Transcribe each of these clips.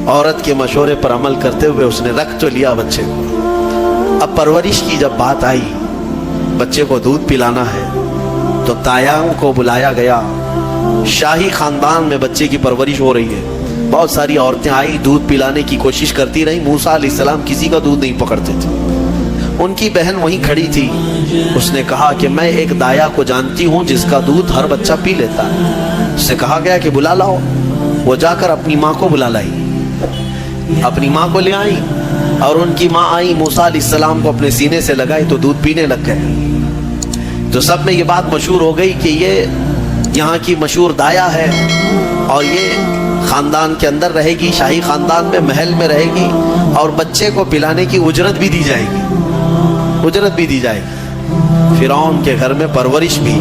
औरत के मशवरे पर अमल करते हुए उसने रख तो लिया बच्चे को। अब परवरिश की जब बात आई, बच्चे को दूध पिलाना है, तो तायांग को बुलाया गया। शाही खानदान में बच्चे की परवरिश हो रही है। बहुत सारी औरतें आई, दूध पिलाने की कोशिश करती रही। मूसा अलैहिस्सलाम किसी का दूध नहीं पकड़ते थे। उनकी बहन वहीं खड़ी थी। उसने कहा कि मैं एक दाया को जानती हूँ जिसका दूध हर बच्चा पी लेता है। उससे कहा गया कि बुला लाओ। वो जाकर अपनी माँ को बुला लाई, अपनी माँ को ले आई, और उनकी माँ आई, मूसा अलैहिस्सलाम को अपने सीने से लगाई तो दूध पीने लग गए। तो सब में ये बात मशहूर हो गई कि ये यहाँ की मशहूर दाया है और ये खानदान के अंदर रहेगी, शाही खानदान में, महल में रहेगी, और बच्चे को पिलाने की उजरत भी दी जाएगी, उजरत भी दी जाएगी। फिरौन के घर में परवरिश भी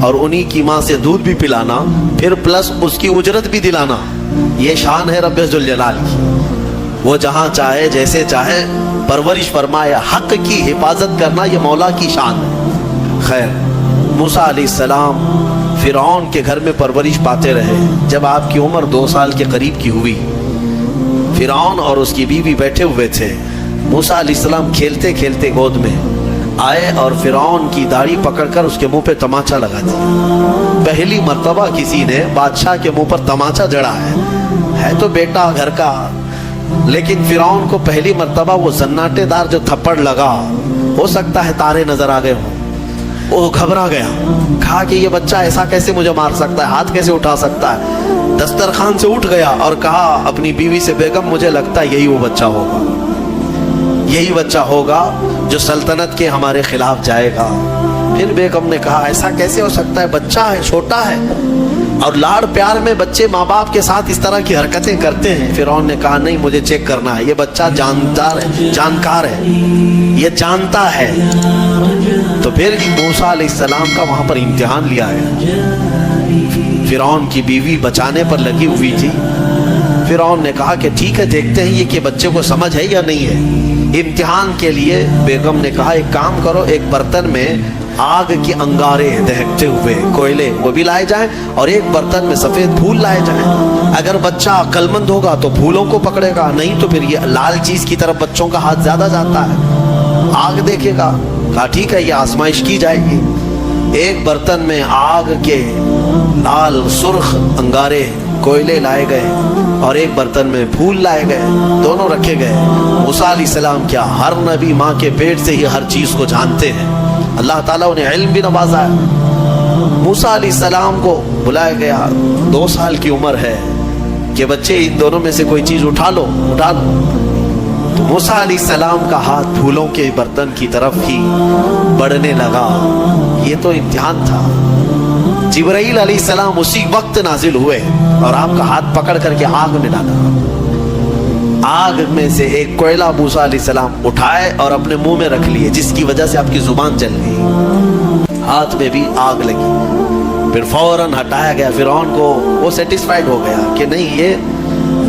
और उन्हीं की माँ से दूध भी पिलाना, फिर प्लस उसकी उजरत भी दिलाना, ये शान है रब्बे जुल जलाल की। वो जहाँ चाहे जैसे चाहे परवरिश फरमाए, हक की हिफाजत करना ये मौला की शान है। खैर, मूसा अलैहिस्सलाम फिरौन के घर में परवरिश पाते रहे। जब आपकी उम्र 2 साल के करीब की हुई, फिरौन और उसकी बीवी बैठे हुए थे। मूसा अलैहिस्सलाम खेलते खेलते गोद में आए और फिरौन की दाढ़ी पकड़कर उसके मुंह पे तमाचा लगा दिया। पहली मर्तबा किसी ने बादशाह के मुंह पर तमाचा जड़ा है तो बेटा घर का, लेकिन फिरौन को पहली मर्तबा वो सन्नाटेदार जो थप्पड़ लगा, हो सकता है तारे नजर आ गए हों। वो घबरा गया, कहा कि ये बच्चा ऐसा कैसे मुझे मार सकता है, हाथ कैसे उठा सकता है। दस्तरखान से उठ गया और कहा अपनी बीवी से, बेगम मुझे लगता है यही वो बच्चा होगा, यही बच्चा होगा जो सल्तनत के हमारे खिलाफ जाएगा। फिर बेगम ने कहा ऐसा कैसे हो सकता है, बच्चा है, छोटा है, और लाड़ प्यार में बच्चे माँ बाप के साथ इस तरह की हरकतें करते हैं। फिरौन ने कहा नहीं, मुझे चेक करना है, ये बच्चा जानदार है, जानकार है, ये जानता है। तो फिर मूसा अलैहिस्सलाम का वहां पर इम्तिहान लिया है। फिरौन की बीवी बचाने पर लगी हुई थी। फिरौन ने कहा कि ठीक है, देखते हैं ये कि बच्चे को समझ है या नहीं है। इम्तिहान के लिए बेगम ने कहा एक काम करो, एक बर्तन में आग के अंगारे दहकते हुए कोयले वो भी लाए जाएं, और एक बर्तन में सफेद फूल लाए जाएं। अगर बच्चा अक्लमंद होगा तो फूलों को पकड़ेगा, नहीं तो फिर ये लाल चीज की तरफ बच्चों का हाथ ज्यादा जाता है, आग देखेगा। कहा ठीक है, ये आजमाइश की जाएगी। एक बर्तन में आग के लाल सुर्ख अंगारे कोयले लाए गए और एक बर्तन में फूल लाए गए, दोनों रखे गए। मूसा अलैहिस्सलाम क्या, हर नबी माँ के पेट से ही हर चीज को जानते हैं। अल्लाह ताला उन्हें इल्म भी नवाजा है। मूसा अलैहिस्सलाम को बुलाया गया, 2 साल की उम्र है कि बच्चे इन दोनों में से कोई चीज उठा लो, उठा लो। तो मूसा अलैहिस्सलाम का हाथ फूलों के बर्तन की तरफ ही बढ़ने लगा। ये तो इम्तिहान था। जिब्राइल अलैहिस्सलाम उसी वक्त नाजिल हुए और आपका हाथ पकड़ करके आग में डाला। आग में से एक कोयला मूसा अलैहिस्सलाम उठाए और अपने मुंह में रख लिए, जिसकी वजह से आपकी जुबान जल गई, हाथ में भी आग लगी। फिर फौरन हटाया गया। फिरौन को वो सेटिस्फाइड हो गया कि नहीं, ये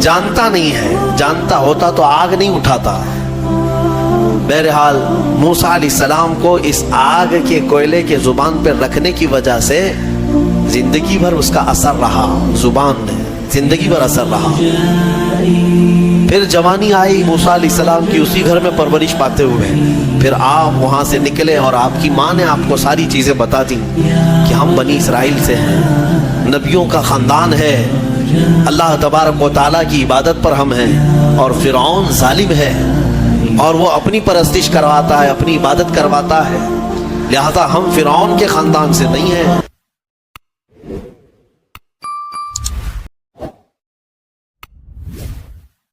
जानता नहीं है, जानता होता तो आग नहीं उठाता। बहरहाल मूसा अलैहिस्सलाम को इस आग के कोयले के जुबान पर रखने की वजह से जिंदगी भर उसका असर रहा, जुबान में जिंदगी भर असर रहा। फिर जवानी आई मूसा अलैहिस्सलाम की, उसी घर में परवरिश पाते हुए। फिर आप वहां से निकले और आपकी माँ ने आपको सारी चीजें बता दी कि हम बनी इसराइल से हैं, नबियों का खानदान है, अल्लाह तबारक व तआला की इबादत पर हम हैं, और फिरौन जालिम है और वो अपनी परस्तिश करवाता है, अपनी इबादत करवाता है, लिहाजा हम फिरौन के खानदान से नहीं हैं।